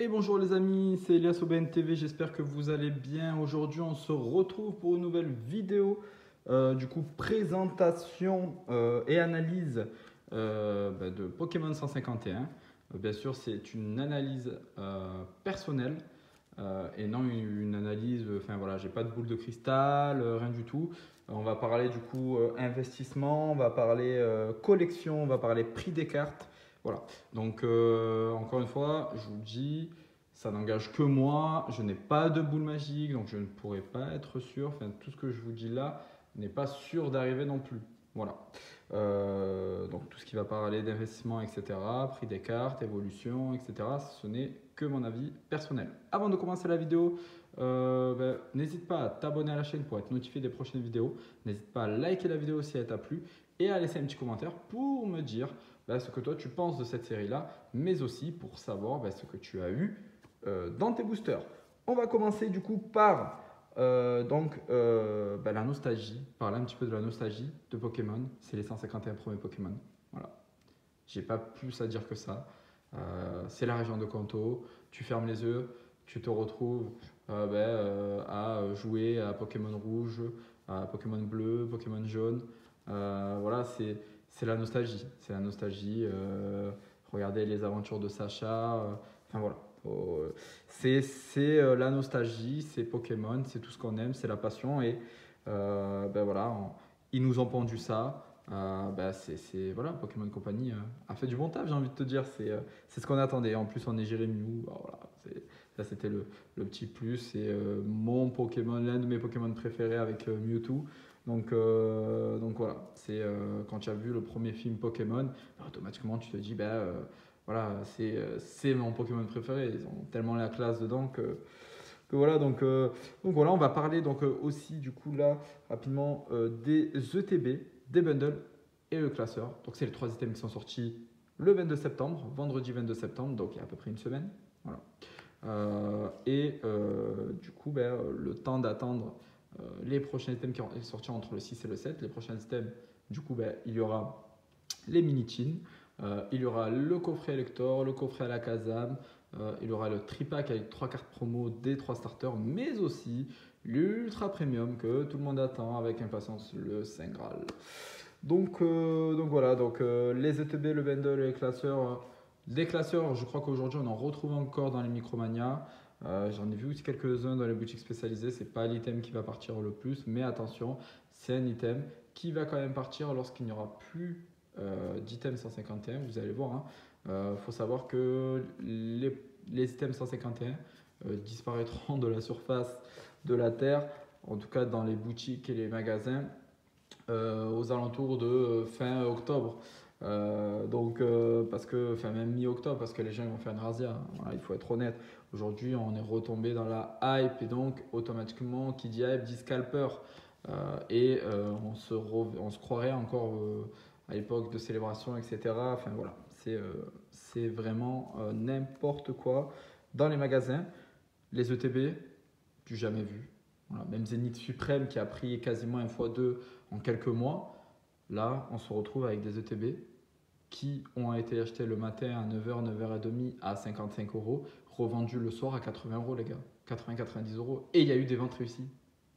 Et bonjour les amis, c'est Elias OBN TV, j'espère que vous allez bien. Aujourd'hui on se retrouve pour une nouvelle vidéo, présentation et analyse de Pokémon 151. Bien sûr c'est une analyse personnelle et non une analyse, enfin voilà, j'ai pas de boule de cristal, rien du tout. On va parler investissement, on va parler collection, on va parler prix des cartes. Voilà. Donc, encore une fois, je vous le dis, ça n'engage que moi. Je n'ai pas de boule magique, donc je ne pourrais pas être sûr. Enfin, tout ce que je vous dis là n'est pas sûr d'arriver non plus. Voilà. Donc, tout ce qui va parler d'investissement, etc., prix des cartes, évolution, etc., ce n'est que mon avis personnel. Avant de commencer la vidéo, n'hésite pas à t'abonner à la chaîne pour être notifié des prochaines vidéos. N'hésite pas à liker la vidéo si elle t'a plu et à laisser un petit commentaire pour me dire ce que toi tu penses de cette série-là, mais aussi pour savoir ce que tu as eu dans tes boosters. On va commencer du coup par la nostalgie, parler un petit peu de la nostalgie de Pokémon. C'est les 151 premiers Pokémon. Voilà. J'ai pas plus à dire que ça. C'est la région de Kanto. Tu fermes les yeux, tu te retrouves à jouer à Pokémon rouge, à Pokémon bleu, Pokémon jaune. Voilà, c'est la nostalgie. C'est la nostalgie. Regardez les aventures de Sacha. Enfin voilà. C'est la nostalgie, c'est Pokémon, c'est tout ce qu'on aime, c'est la passion. Et ils nous ont pendu ça. Voilà, Pokémon Company a fait du bon taf, j'ai envie de te dire. C'est ce qu'on attendait. En plus, on est Mew. Voilà, ça, c'était le petit plus. C'est mon Pokémon, l'un de mes Pokémon préférés avec Mewtwo. Donc voilà, quand tu as vu le premier film Pokémon, automatiquement tu te dis, voilà, c'est mon Pokémon préféré. Ils ont tellement la classe dedans que voilà. Donc voilà, on va parler aussi du coup là rapidement des ETB, des bundles et le classeur. Donc c'est les trois items qui sont sortis le 22 septembre, vendredi 22 septembre, donc il y a à peu près une semaine. Voilà. Le temps d'attendre les prochains items qui vont sortir entre le 6 et le 7. Les prochains items, il y aura les mini-tins, il y aura le coffret Elector, le coffret à la Kazam, il y aura le tripack avec 3 cartes promo des 3 starters, mais aussi l'ultra premium que tout le monde attend avec impatience, le Saint Graal. Les ETB, le bundle et les classeurs. Les classeurs, je crois qu'aujourd'hui on en retrouve encore dans les Micromania. J'en ai vu aussi quelques-uns dans les boutiques spécialisées. C'est pas l'item qui va partir le plus, mais attention, c'est un item qui va quand même partir lorsqu'il n'y aura plus d'items 151. Vous allez voir. Faut savoir que les items 151 disparaîtront de la surface de la Terre, en tout cas dans les boutiques et les magasins, aux alentours de fin octobre. Enfin même mi-octobre, parce que les gens vont faire une razzia. Voilà, il faut être honnête. Aujourd'hui, on est retombé dans la hype et donc automatiquement, qui dit hype dit scalper. On se croirait encore à l'époque de célébration, etc. Enfin voilà, c'est vraiment n'importe quoi. Dans les magasins, les ETB, du jamais vu. Voilà, même Zénith Suprême qui a pris quasiment un x2 en quelques mois. Là, on se retrouve avec des ETB qui ont été achetés le matin à 9h, 9h30 à 55 euros, revendus le soir à 80 euros, les gars. 80-90 euros. Et il y a eu des ventes réussies.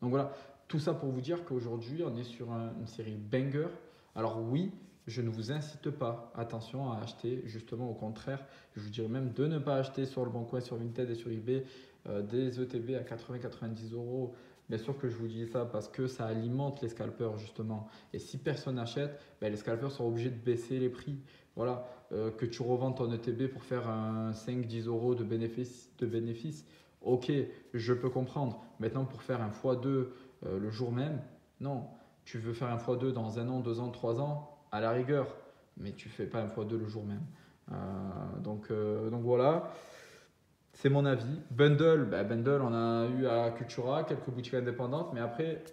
Donc voilà, tout ça pour vous dire qu'aujourd'hui, on est sur une série banger. Alors oui, je ne vous incite pas, attention, à acheter. Justement, au contraire, je vous dirais même de ne pas acheter sur le bon coin, sur Vinted et sur eBay des ETB à 80-90 euros. Bien sûr que je vous dis ça parce que ça alimente les scalpers justement. Et si personne n'achète, les scalpers sont obligés de baisser les prix. Voilà, que tu revends ton ETB pour faire un 5-10 euros de bénéfice, ok, je peux comprendre. Maintenant, pour faire un x2 le jour même, non. Tu veux faire un x2 dans 1 an, 2 ans, 3 ans, à la rigueur, mais tu fais pas un x2 le jour même. Donc voilà. C'est mon avis. Bundle, on a eu à Cultura, quelques boutiques indépendantes, mais après,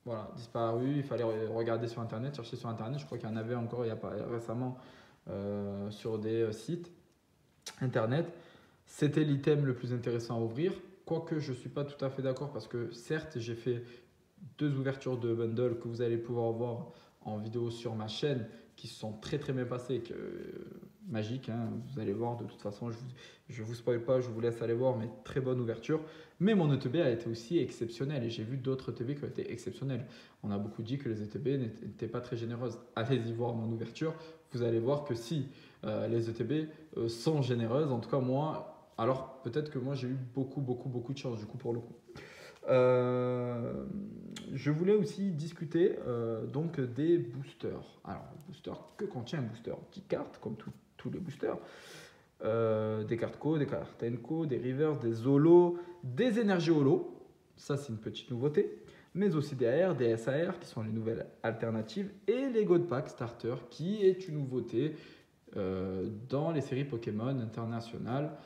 voilà, disparu. Il fallait regarder sur Internet, chercher sur Internet. Je crois qu'il y en avait encore il y a pas récemment sur des sites Internet. C'était l'item le plus intéressant à ouvrir. Quoique je ne suis pas tout à fait d'accord parce que certes, j'ai fait 2 ouvertures de bundle que vous allez pouvoir voir en vidéo sur ma chaîne qui se sont très très bien passés, magique, hein, vous allez voir, de toute façon, je vous spoil pas, je vous laisse aller voir, mais très bonne ouverture. Mais mon ETB a été aussi exceptionnel et j'ai vu d'autres ETB qui ont été exceptionnels. On a beaucoup dit que les ETB n'étaient pas très généreuses. Allez-y voir mon ouverture, vous allez voir que si les ETB sont généreuses, en tout cas moi, alors peut-être que moi j'ai eu beaucoup de chance du coup pour le coup. Je voulais aussi discuter donc des boosters. Alors, le booster, que contient un booster? 10 cartes, comme tous les boosters. Des cartes co, des cartes enco, des reverse, des holo, des énergies holo. Ça, c'est une petite nouveauté. Mais aussi des AR, des SAR, qui sont les nouvelles alternatives. Et les God Pack Starter, qui est une nouveauté dans les séries Pokémon internationales,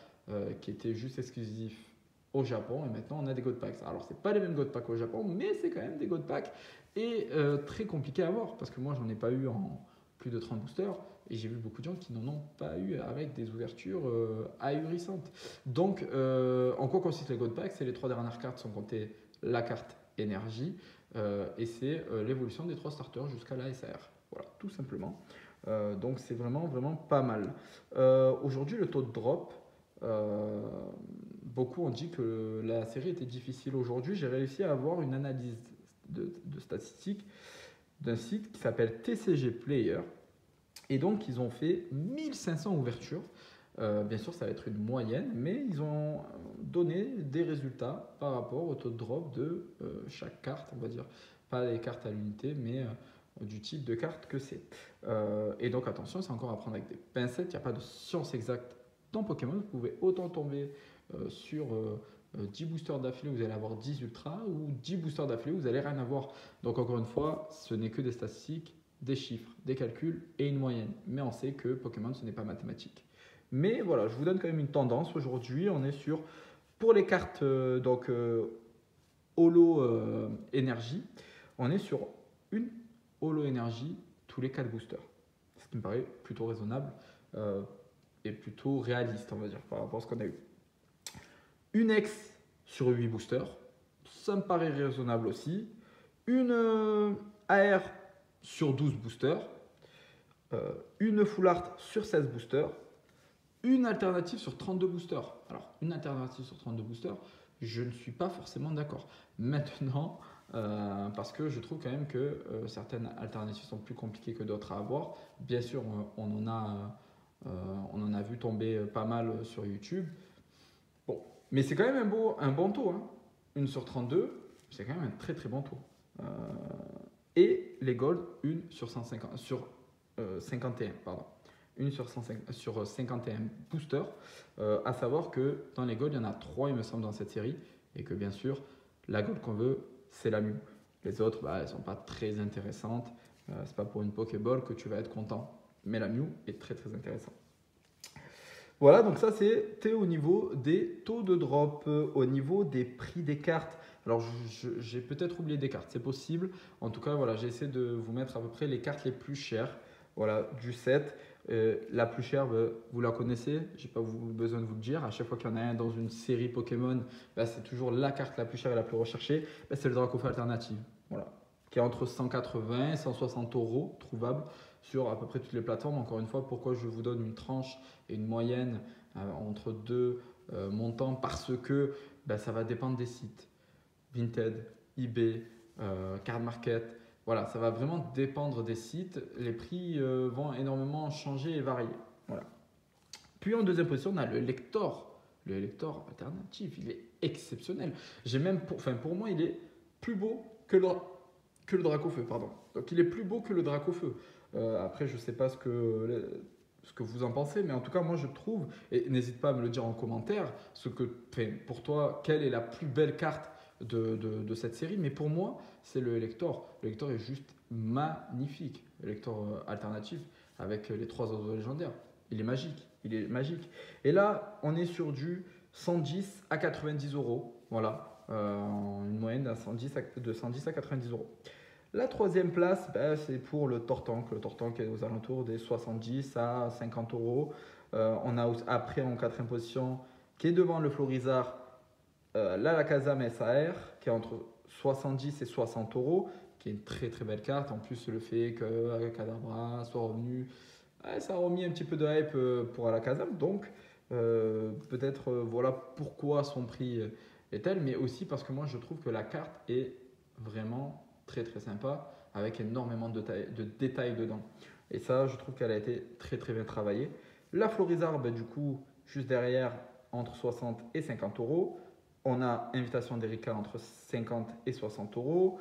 qui était juste exclusif au Japon, et maintenant on a des God Packs. Alors c'est pas les mêmes God Packs au Japon, mais c'est quand même des God Packs et très compliqué à avoir parce que moi j'en ai pas eu en plus de 30 boosters et j'ai vu beaucoup de gens qui n'en ont pas eu avec des ouvertures ahurissantes. Donc en quoi consistent les God Packs? C'est les 3 dernières cartes sont comptées la carte énergie et c'est l'évolution des 3 starters jusqu'à la SAR. Voilà, tout simplement. Donc c'est vraiment pas mal. Aujourd'hui le taux de drop, beaucoup ont dit que la série était difficile. Aujourd'hui, j'ai réussi à avoir une analyse de statistiques d'un site qui s'appelle TCG Player. Et donc, ils ont fait 1500 ouvertures. Bien sûr, ça va être une moyenne, mais ils ont donné des résultats par rapport au taux de drop de chaque carte, on va dire. Pas les cartes à l'unité, mais du type de carte que c'est. Et donc, attention, c'est encore à prendre avec des pincettes. Il n'y a pas de science exacte dans Pokémon. Vous pouvez autant tomber sur 10 boosters d'affilée, vous allez avoir 10 ultras, ou 10 boosters d'affilée, vous allez rien avoir. Donc encore une fois, ce n'est que des statistiques, des chiffres, des calculs et une moyenne. Mais on sait que Pokémon, ce n'est pas mathématique. Mais voilà, je vous donne quand même une tendance. Aujourd'hui, on est sur, pour les cartes Holo énergie, on est sur une Holo énergie tous les 4 boosters. Ce qui me paraît plutôt raisonnable et plutôt réaliste, on va dire, par rapport à ce qu'on a eu. Une X sur 8 boosters, ça me paraît raisonnable aussi. Une AR sur 12 boosters. Une Full Art sur 16 boosters. Une alternative sur 32 boosters. Alors, une alternative sur 32 boosters, je ne suis pas forcément d'accord. Maintenant, parce que je trouve quand même que certaines alternatives sont plus compliquées que d'autres à avoir. Bien sûr, on en a vu tomber pas mal sur YouTube. Bon, mais c'est quand même un bon taux. Hein. 1 sur 32, c'est quand même un très bon taux. Et les gold, 1 sur 51, pardon. 1 sur 51 boosters. À savoir que dans les gold, il y en a 3, il me semble, dans cette série. Et que bien sûr, la gold qu'on veut, c'est la Mew. Les autres, elles ne sont pas très intéressantes. C'est pas pour une Pokéball que tu vas être content. Mais la Mew est très intéressante. Voilà, donc ça c'était au niveau des taux de drop, au niveau des prix des cartes. Alors j'ai peut-être oublié des cartes, c'est possible. En tout cas, voilà, j'ai essayé de vous mettre à peu près les cartes les plus chères, voilà, du set. La plus chère, vous la connaissez, j'ai pas besoin de vous le dire. À chaque fois qu'il y en a un dans une série Pokémon, c'est toujours la carte la plus chère et la plus recherchée. C'est le Dracofeu Alternative, voilà, qui est entre 180 et 160 euros, trouvable sur à peu près toutes les plateformes. Encore une fois, pourquoi je vous donne une tranche et une moyenne entre deux montants? Parce que ça va dépendre des sites. Vinted, eBay, Card Market, voilà, ça va vraiment dépendre des sites. Les prix vont énormément changer et varier. Voilà. Puis en deuxième position, on a le Lector. Le Lector alternatif, il est exceptionnel. J'ai même, pour moi, il est plus beau que le Dracofeu, pardon. Donc il est plus beau que le Dracofeu. Après, je ne sais pas ce que vous en pensez, mais en tout cas, moi je trouve, et n'hésite pas à me le dire en commentaire, pour toi, quelle est la plus belle carte de cette série? Mais pour moi, c'est le Elector. Le Elector est juste magnifique. Le Elector alternatif avec les 3 oiseaux légendaires. Il est magique. Et là, on est sur du 110 à 90 euros. Voilà, une moyenne de 110 à 90 euros. La troisième place, c'est pour le Tortank. Le Tortank est aux alentours des 70 à 50 euros. On a après en quatrième position, qui est devant le Florizard, l'Alakazam SAR, qui est entre 70 et 60 euros. qui est une très très belle carte. En plus, le fait que Kadabra soit revenu, ça a remis un petit peu de hype pour Alakazam. Donc, peut-être voilà pourquoi son prix est tel, mais aussi parce que moi je trouve que la carte est vraiment très très sympa avec énormément de détails dedans. Et ça, je trouve qu'elle a été très très bien travaillée. La Florizarre, du coup, juste derrière, entre 60 et 50 euros. On a Invitation d'Erika entre 50 et 60 euros.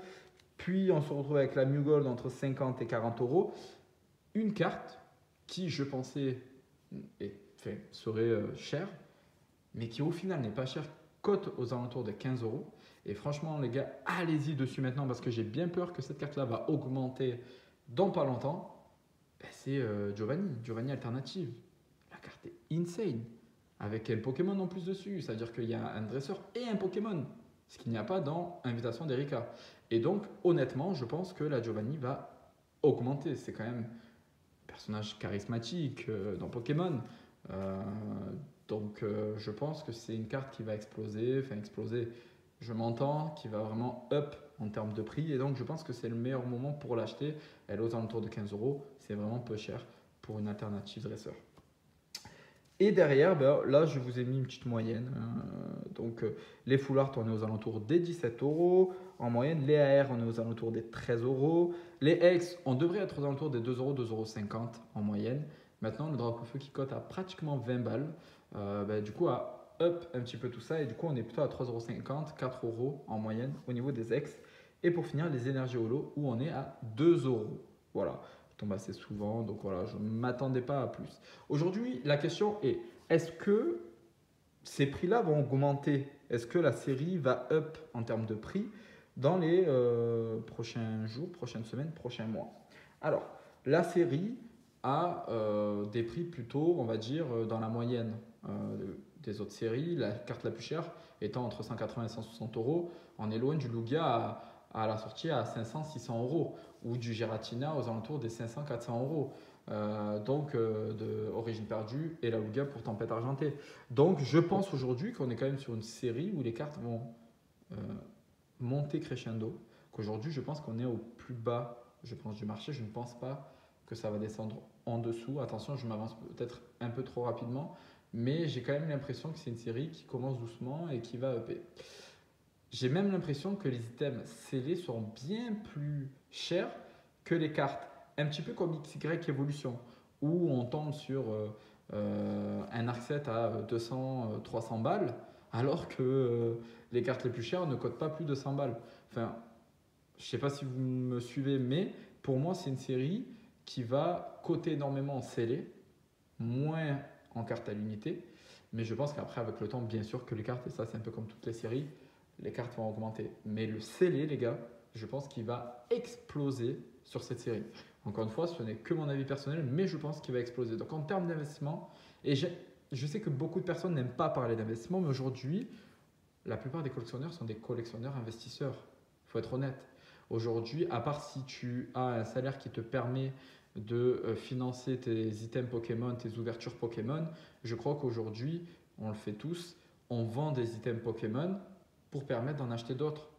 Puis on se retrouve avec la Mugold entre 50 et 40 euros. Une carte qui, je pensais, serait chère, mais qui au final n'est pas chère, cote aux alentours de 15 euros. Et franchement, les gars, allez-y dessus maintenant parce que j'ai bien peur que cette carte-là va augmenter dans pas longtemps. C'est Giovanni Alternative. La carte est insane. Avec un Pokémon en plus dessus. C'est-à-dire qu'il y a un dresseur et un Pokémon. Ce qu'il n'y a pas dans Invitation d'Erika. Et donc, honnêtement, je pense que la Giovanni va augmenter. C'est quand même un personnage charismatique dans Pokémon. Donc, je pense que c'est une carte qui va exploser. Enfin, exploser, je m'entends, qui va vraiment up en termes de prix. Et donc, je pense que c'est le meilleur moment pour l'acheter. Elle est aux alentours de 15 euros. C'est vraiment peu cher pour une alternative dresseur. Et derrière, là, je vous ai mis une petite moyenne. Donc, les full art, on est aux alentours des 17 euros. En moyenne, les AR, on est aux alentours des 13 euros. Les X, on devrait être aux alentours des 2 euros, 2,50 euros en moyenne. Maintenant, le drapeau feu qui cote à pratiquement 20 balles. Du coup, à up un petit peu tout ça. Et du coup, on est plutôt à 3,50 euros, 4 euros en moyenne au niveau des X. Et pour finir, les énergies holo, où on est à 2 euros. Voilà. Tombe assez souvent, donc voilà, je ne m'attendais pas à plus. Aujourd'hui, la question est-ce que ces prix-là vont augmenter? Est-ce que la série va up en termes de prix dans les prochains jours, prochaines semaines, prochains mois? Alors, la série a des prix plutôt, on va dire, dans la moyenne des autres séries. La carte la plus chère étant entre 180 et 160 euros, on est loin du Lugia à la sortie à 500-600 euros ou du Giratina aux alentours des 500-400 euros. De Origine perdue et la Lugia pour Tempête argentée. Donc je pense aujourd'hui qu'on est quand même sur une série où les cartes vont monter crescendo. Qu'aujourd'hui je pense qu'on est au plus bas, je pense, du marché. Je ne pense pas que ça va descendre en dessous. Attention, je m'avance peut-être un peu trop rapidement, mais j'ai quand même l'impression que c'est une série qui commence doucement et qui va upper. J'ai même l'impression que les items scellés seront bien plus chers que les cartes. Un petit peu comme XY Evolution, où on tombe sur un arc set à 200-300 balles, alors que les cartes les plus chères ne cotent pas plus de 100 balles. Enfin, je ne sais pas si vous me suivez, mais pour moi, c'est une série qui va coter énormément en scellé, moins en cartes à l'unité. Mais je pense qu'après, avec le temps, bien sûr que les cartes, et ça c'est un peu comme toutes les séries, les cartes vont augmenter. Mais le scellé, les gars, je pense qu'il va exploser sur cette série. Encore une fois, ce n'est que mon avis personnel, mais je pense qu'il va exploser. Donc en termes d'investissement, et je sais que beaucoup de personnes n'aiment pas parler d'investissement, mais aujourd'hui, la plupart des collectionneurs sont des collectionneurs investisseurs. Il faut être honnête. Aujourd'hui, à part si tu as un salaire qui te permet de financer tes items Pokémon, tes ouvertures Pokémon, je crois qu'aujourd'hui, on le fait tous, on vend des items Pokémon pour permettre d'en acheter d'autres.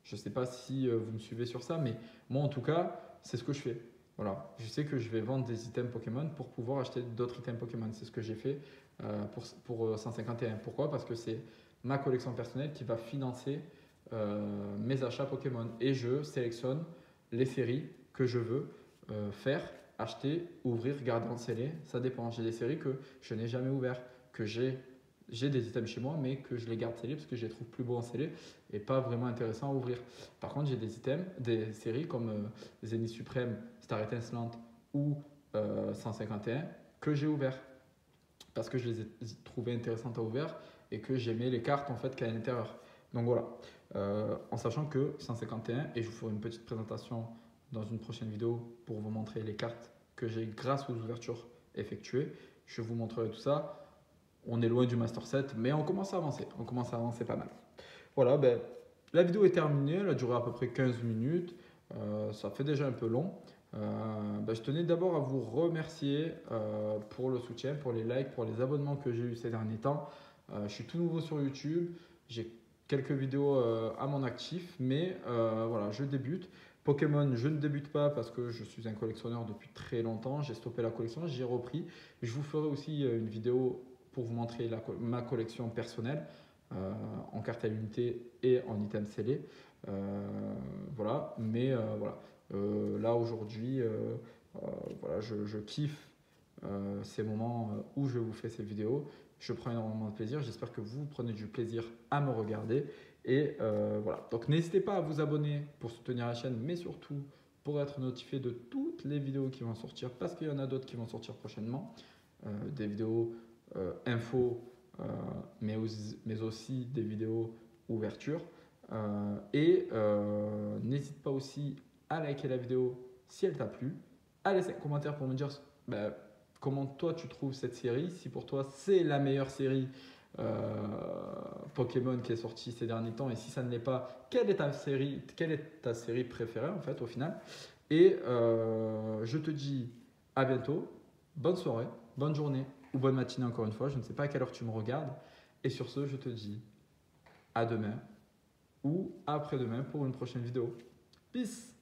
Je ne sais pas si vous me suivez sur ça, mais moi en tout cas, c'est ce que je fais. Voilà, je sais que je vais vendre des items Pokémon pour pouvoir acheter d'autres items Pokémon. C'est ce que j'ai fait pour 151. Pourquoi? Parce que c'est ma collection personnelle qui va financer mes achats Pokémon. Et je sélectionne les séries que je veux faire, acheter, ouvrir, garder en scellé. Ça dépend. J'ai des séries que je n'ai jamais ouvertes, que j'ai des items chez moi, mais que je les garde scellés parce que je les trouve plus beaux en scellé et pas vraiment intéressants à ouvrir. Par contre, j'ai des items, des séries comme Zenith Suprême, Star Étincelante ou 151 que j'ai ouvert parce que je les ai trouvées intéressantes à ouvrir et que j'aimais les cartes en fait qu'il y a à l'intérieur. Donc voilà, en sachant que 151, et je vous ferai une petite présentation dans une prochaine vidéo pour vous montrer les cartes que j'ai grâce aux ouvertures effectuées. Je vous montrerai tout ça. On est loin du Master 7, mais on commence à avancer. On commence à avancer pas mal. Voilà, la vidéo est terminée. Elle a duré à peu près 15 minutes. Ça fait déjà un peu long. Je tenais d'abord à vous remercier pour le soutien, pour les likes, pour les abonnements que j'ai eu ces derniers temps. Je suis tout nouveau sur YouTube. J'ai quelques vidéos à mon actif, mais voilà, je débute. Pokémon, je ne débute pas parce que je suis un collectionneur depuis très longtemps. J'ai stoppé la collection, j'ai repris. Je vous ferai aussi une vidéo pour vous montrer ma collection personnelle en carte à l'unité et en items scellés. Voilà, mais voilà. Là aujourd'hui, voilà, je kiffe ces moments où je vous fais ces vidéos. Je prends énormément de plaisir. J'espère que vous prenez du plaisir à me regarder. Et voilà. Donc n'hésitez pas à vous abonner pour soutenir la chaîne, mais surtout pour être notifié de toutes les vidéos qui vont sortir, parce qu'il y en a d'autres qui vont sortir prochainement. Des vidéos info, mais aussi des vidéos ouverture. N'hésite pas aussi à liker la vidéo si elle t'a plu, à laisser un commentaire pour me dire comment toi tu trouves cette série, si pour toi c'est la meilleure série Pokémon qui est sortie ces derniers temps, et si ça ne l'est pas, quelle est ta série préférée en fait au final. Et je te dis à bientôt, bonne soirée, bonne journée ou bonne matinée encore une fois, je ne sais pas à quelle heure tu me regardes. Et sur ce, je te dis à demain ou après-demain pour une prochaine vidéo. Peace!